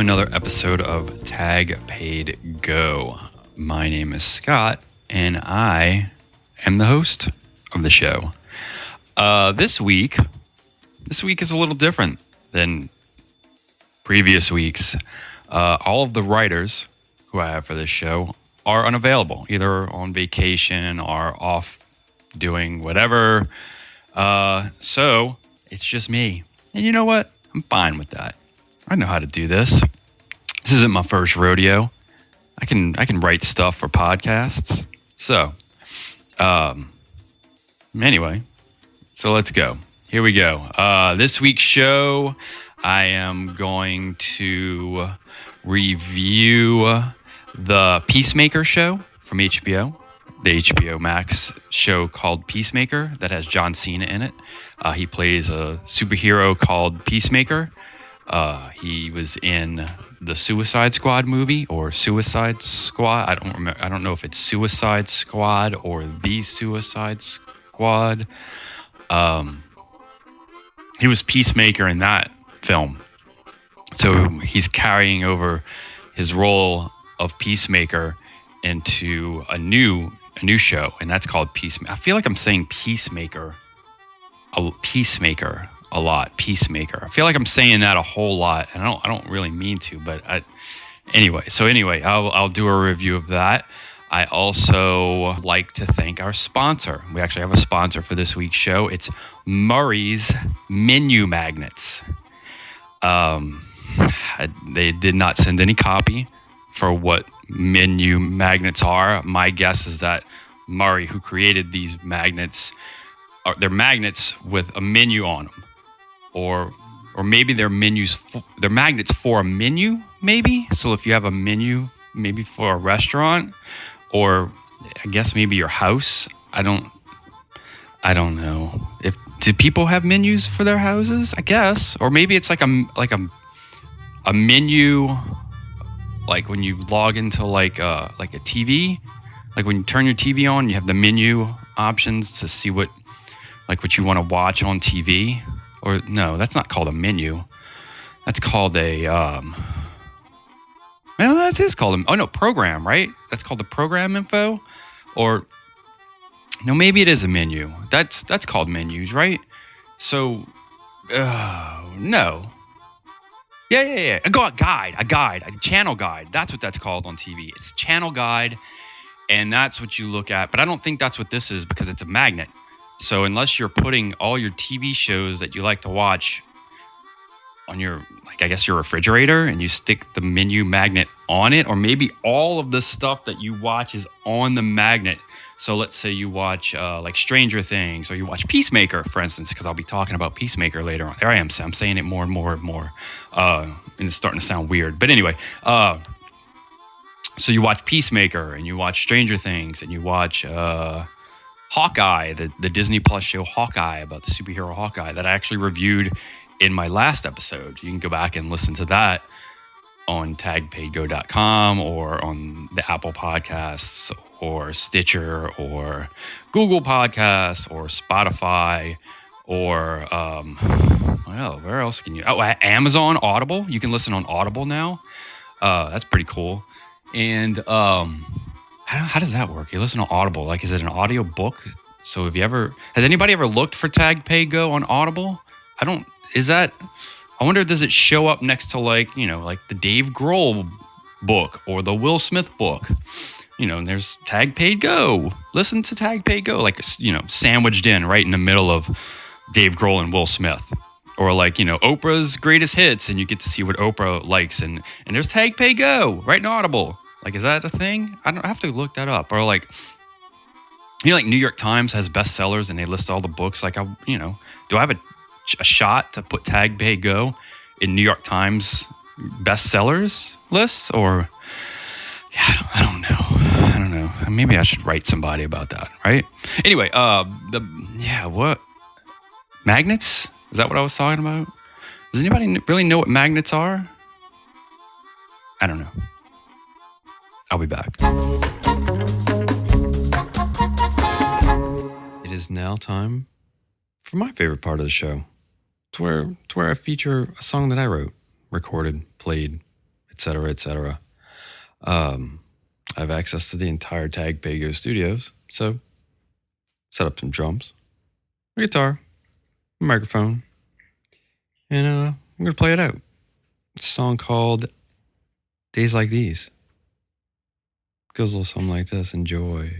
another episode of Tag Paid Go. My name is Scott, and I am the host of the show. This week is a little different than previous weeks. All of the writers who I have for this show are unavailable, either on vacation or off doing whatever. So it's just me. And you know what? I'm fine with that. I know how to do this. This isn't my first rodeo. I can write stuff for podcasts. So, anyway, so let's go. Here we go. This week's show, I am going to review the Peacemaker show from HBO, the HBO Max show called Peacemaker that has John Cena in it. He plays a superhero called Peacemaker. He was in the Suicide Squad movie or Suicide Squad. I don't remember. I don't know if it's Suicide Squad or The Suicide Squad. He was Peacemaker in that film. So he's carrying over his role of Peacemaker into a new show, and that's called Peacemaker. I feel like I'm saying Peacemaker a lot. Peacemaker. I feel like I'm saying that a whole lot, and I don't really mean to, but anyway, I'll do a review of that. I also like to thank our sponsor. We actually have a sponsor for this week's show. It's Murray's Menu Magnets. They did not send any copy for what menu magnets are. My guess is that Murray, who created these magnets, they're magnets with a menu on them. Or maybe they're magnets for a menu, maybe. So if you have a menu, maybe for a restaurant, or I guess maybe your house. I don't know. Do people have menus for their houses? I guess. Or maybe it's like a menu, like when you log into like a TV, like when you turn your TV on, you have the menu options to see what you want to watch on TV. Or no, that's not called a menu. That's called a program, right? That's called the program info. Or no, maybe it is a menu. That's called menus, right? So no. Yeah. A guide, a channel guide. That's what that's called on TV. It's a channel guide, and that's what you look at. But I don't think that's what this is, because it's a magnet. So unless you're putting all your TV shows that you like to watch on your, I guess your refrigerator, and you stick the menu magnet on it, or maybe all of the stuff that you watch is on the magnet. So let's say you watch like Stranger Things, or you watch Peacemaker, for instance, because I'll be talking about Peacemaker later on. There I am. I'm saying it more and more and more. And it's starting to sound weird. But anyway, so you watch Peacemaker, and you watch Stranger Things, and you watch Hawkeye, the Disney Plus show Hawkeye, about the superhero Hawkeye, that I actually reviewed in my last episode. You can go back and listen to that on tagpaidgo.com, or on the Apple Podcasts, or Stitcher, or Google Podcasts, or Spotify, or where else can you? Oh, Amazon Audible. You can listen on Audible now. That's pretty cool. And how does that work? You listen to Audible. Like, is it an audio book? So has anybody ever looked for Tag Pay Go on Audible? I wonder, does it show up next to like the Dave Grohl book or the Will Smith book? And there's Tag Paid Go. Listen to Tag Paid Go, like, sandwiched in right in the middle of Dave Grohl and Will Smith. Or like, Oprah's greatest hits, and you get to see what Oprah likes. And there's Tag Paid Go right in Audible. Like, is that a thing? I don't have to look that up. Or like, like New York Times has bestsellers, and they list all the books. Like, do I have a shot to put Tag Paid Go in New York Times bestsellers lists? Or I don't know. Maybe I should write somebody about that, right? Anyway, what? Magnets? Is that what I was talking about? Does anybody really know what magnets are? I don't know. I'll be back. It is now time for my favorite part of the show. It's where I feature a song that I wrote, recorded, played, etc., etc. I have access to the entire Tag Pay Go studios, so set up some drums, a guitar, a microphone, and I'm gonna play it out. It's a song called Days Like These. Goes a little something like this. Enjoy.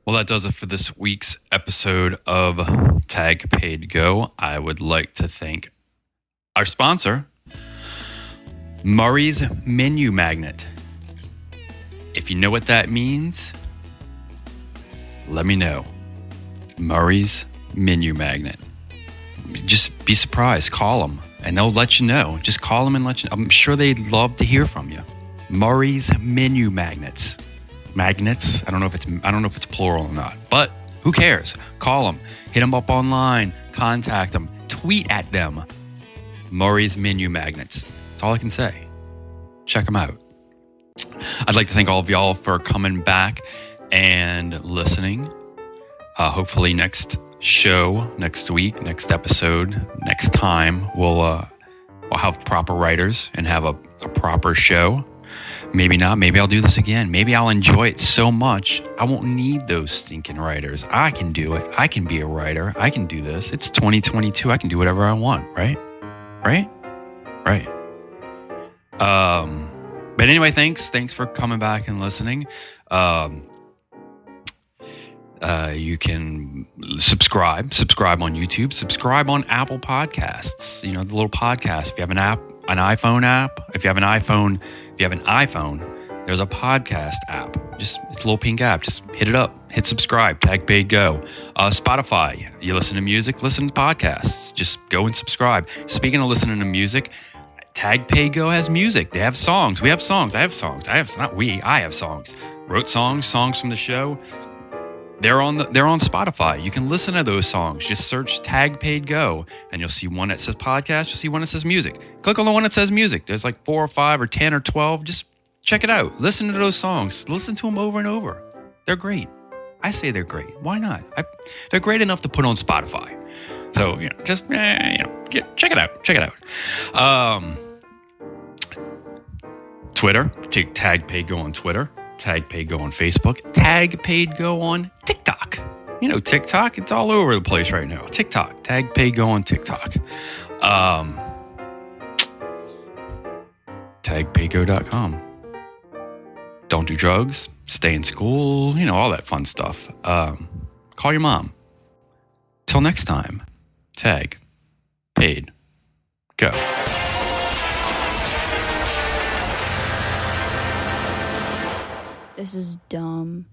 Well, that does it for this week's episode of Tag Paid Go. I would like to thank our sponsor, Murray's Menu Magnet. If you know what that means, let me know. Murray's Menu Magnet. Just be surprised. Call them, and they'll let you know. Just call them and let you know. I'm sure they'd love to hear from you. Murray's Menu Magnets. Magnets. I don't know if it's plural or not, but who cares? Call them, hit them up online, contact them, tweet at them. Murray's Menu Magnets. That's all I can say. Check them out. I'd like to thank all of y'all for coming back and listening. Hopefully next show, next week, next episode, next time, we'll have proper writers and have a proper show. Maybe not. Maybe I'll do this again. Maybe I'll enjoy it so much I won't need those stinking writers. I can do it. I can be a writer. I can do this. It's 2022. I can do whatever I want, right? Right? But anyway, thanks for coming back and listening. You can subscribe on YouTube, subscribe on Apple Podcasts, the little podcast. If you have an iPhone app, if you have an iPhone, there's a podcast app. It's a little pink app. Just hit it up, hit subscribe, Tag Paid Go. Spotify, you listen to music, listen to podcasts. Just go and subscribe. Speaking of listening to music, Tag Paid Go has music. They have songs. We have songs. I have songs. I have songs. Wrote songs from the show. They're on Spotify. You can listen to those songs. Just search Tag Paid Go, and you'll see one that says podcast. You'll see one that says music. Click on the one that says music. There's like 4 or 5 or 10 or 12. Just check it out. Listen to those songs. Listen to them over and over. They're great. I say they're great. Why not? They're great enough to put on Spotify. So, just check it out. Check it out. Twitter. Tag Paid Go on Twitter. Tag Paid Go on Facebook. Tag Paid Go on TikTok. TikTok, it's all over the place right now. TikTok. Tag Paid Go on TikTok. Tagpaydgo.com. Don't do drugs. Stay in school. All that fun stuff. Call your mom. Till next time. Tag Paid Go. This is dumb.